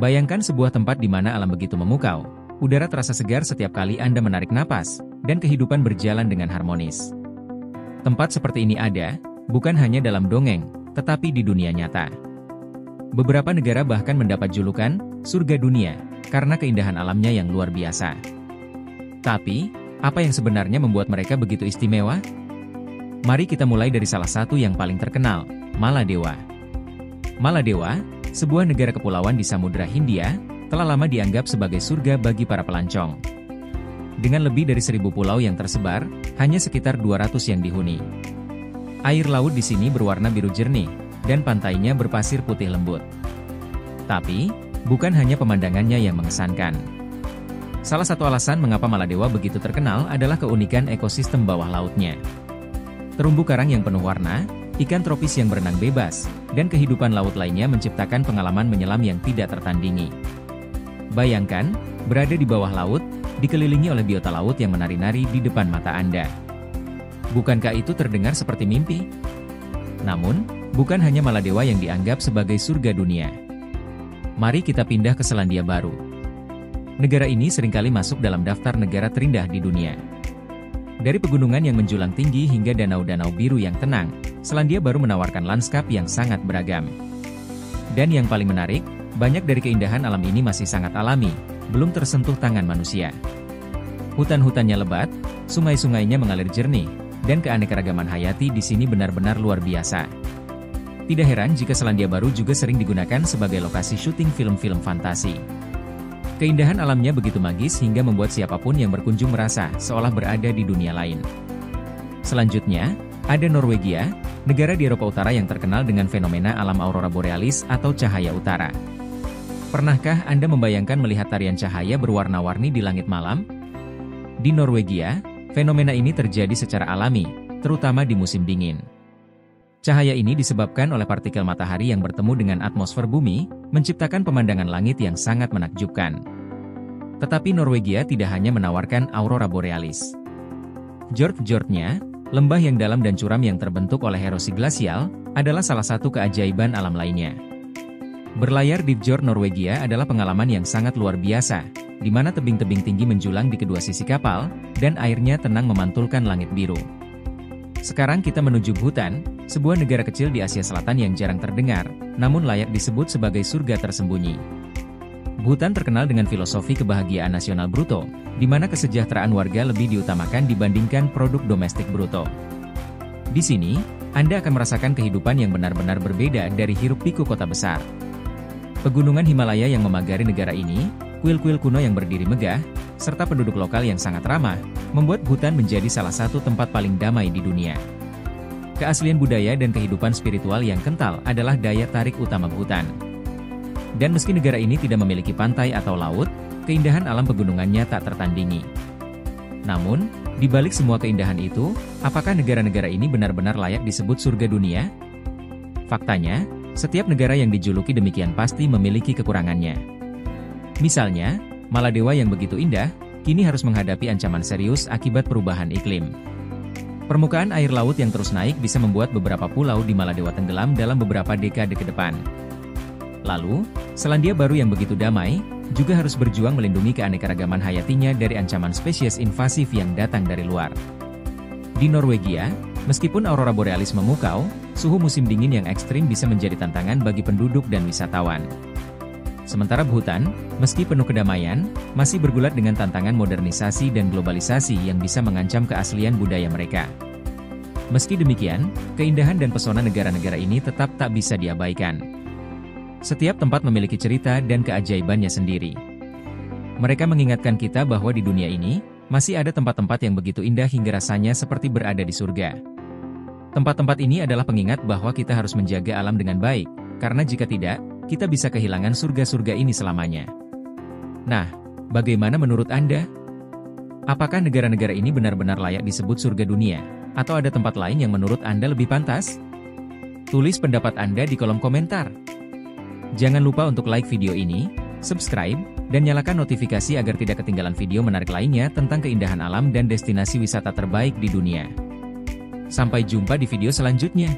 Bayangkan sebuah tempat di mana alam begitu memukau, udara terasa segar setiap kali Anda menarik napas, dan kehidupan berjalan dengan harmonis. Tempat seperti ini ada, bukan hanya dalam dongeng, tetapi di dunia nyata. Beberapa negara bahkan mendapat julukan surga dunia, karena keindahan alamnya yang luar biasa. Tapi, apa yang sebenarnya membuat mereka begitu istimewa? Mari kita mulai dari salah satu yang paling terkenal, Maladewa. Maladewa, sebuah negara kepulauan di Samudra Hindia, telah lama dianggap sebagai surga bagi para pelancong. Dengan lebih dari 1.000 pulau yang tersebar, hanya sekitar 200 yang dihuni. Air laut di sini berwarna biru jernih, dan pantainya berpasir putih lembut. Tapi, bukan hanya pemandangannya yang mengesankan. Salah satu alasan mengapa Maladewa begitu terkenal adalah keunikan ekosistem bawah lautnya. Terumbu karang yang penuh warna, ikan tropis yang berenang bebas, dan kehidupan laut lainnya menciptakan pengalaman menyelam yang tidak tertandingi. Bayangkan, berada di bawah laut, dikelilingi oleh biota laut yang menari-nari di depan mata Anda. Bukankah itu terdengar seperti mimpi? Namun, bukan hanya Maladewa yang dianggap sebagai surga dunia. Mari kita pindah ke Selandia Baru. Negara ini seringkali masuk dalam daftar negara terindah di dunia. Dari pegunungan yang menjulang tinggi hingga danau-danau biru yang tenang, Selandia Baru menawarkan lanskap yang sangat beragam. Dan yang paling menarik, banyak dari keindahan alam ini masih sangat alami, belum tersentuh tangan manusia. Hutan-hutannya lebat, sungai-sungainya mengalir jernih, dan keanekaragaman hayati di sini benar-benar luar biasa. Tidak heran jika Selandia Baru juga sering digunakan sebagai lokasi syuting film-film fantasi. Keindahan alamnya begitu magis hingga membuat siapapun yang berkunjung merasa seolah berada di dunia lain. Selanjutnya, ada Norwegia, negara di Eropa Utara yang terkenal dengan fenomena alam aurora borealis atau cahaya utara. Pernahkah Anda membayangkan melihat tarian cahaya berwarna-warni di langit malam? Di Norwegia, fenomena ini terjadi secara alami, terutama di musim dingin. Cahaya ini disebabkan oleh partikel matahari yang bertemu dengan atmosfer bumi, menciptakan pemandangan langit yang sangat menakjubkan. Tetapi Norwegia tidak hanya menawarkan aurora borealis. Fjord-fjordnya, lembah yang dalam dan curam yang terbentuk oleh erosi glasial, adalah salah satu keajaiban alam lainnya. Berlayar di fjord Norwegia adalah pengalaman yang sangat luar biasa, di mana tebing-tebing tinggi menjulang di kedua sisi kapal, dan airnya tenang memantulkan langit biru. Sekarang kita menuju Bhutan, sebuah negara kecil di Asia Selatan yang jarang terdengar, namun layak disebut sebagai surga tersembunyi. Bhutan terkenal dengan filosofi kebahagiaan nasional bruto, di mana kesejahteraan warga lebih diutamakan dibandingkan produk domestik bruto. Di sini, Anda akan merasakan kehidupan yang benar-benar berbeda dari hiruk-pikuk kota besar. Pegunungan Himalaya yang memagari negara ini, kuil-kuil kuno yang berdiri megah, serta penduduk lokal yang sangat ramah, membuat Bhutan menjadi salah satu tempat paling damai di dunia. Keaslian budaya dan kehidupan spiritual yang kental adalah daya tarik utama Bhutan. Dan meski negara ini tidak memiliki pantai atau laut, keindahan alam pegunungannya tak tertandingi. Namun, di balik semua keindahan itu, apakah negara-negara ini benar-benar layak disebut surga dunia? Faktanya, setiap negara yang dijuluki demikian pasti memiliki kekurangannya. Misalnya, Maladewa yang begitu indah, kini harus menghadapi ancaman serius akibat perubahan iklim. Permukaan air laut yang terus naik bisa membuat beberapa pulau di Maladewa tenggelam dalam beberapa dekade ke depan. Lalu, Selandia Baru yang begitu damai, juga harus berjuang melindungi keanekaragaman hayatinya dari ancaman spesies invasif yang datang dari luar. Di Norwegia, meskipun aurora borealis memukau, suhu musim dingin yang ekstrim bisa menjadi tantangan bagi penduduk dan wisatawan. Sementara Bhutan, meski penuh kedamaian, masih bergulat dengan tantangan modernisasi dan globalisasi yang bisa mengancam keaslian budaya mereka. Meski demikian, keindahan dan pesona negara-negara ini tetap tak bisa diabaikan. Setiap tempat memiliki cerita dan keajaibannya sendiri. Mereka mengingatkan kita bahwa di dunia ini, masih ada tempat-tempat yang begitu indah hingga rasanya seperti berada di surga. Tempat-tempat ini adalah pengingat bahwa kita harus menjaga alam dengan baik, karena jika tidak, kita bisa kehilangan surga-surga ini selamanya. Nah, bagaimana menurut Anda? Apakah negara-negara ini benar-benar layak disebut surga dunia? Atau ada tempat lain yang menurut Anda lebih pantas? Tulis pendapat Anda di kolom komentar. Jangan lupa untuk like video ini, subscribe, dan nyalakan notifikasi agar tidak ketinggalan video menarik lainnya tentang keindahan alam dan destinasi wisata terbaik di dunia. Sampai jumpa di video selanjutnya.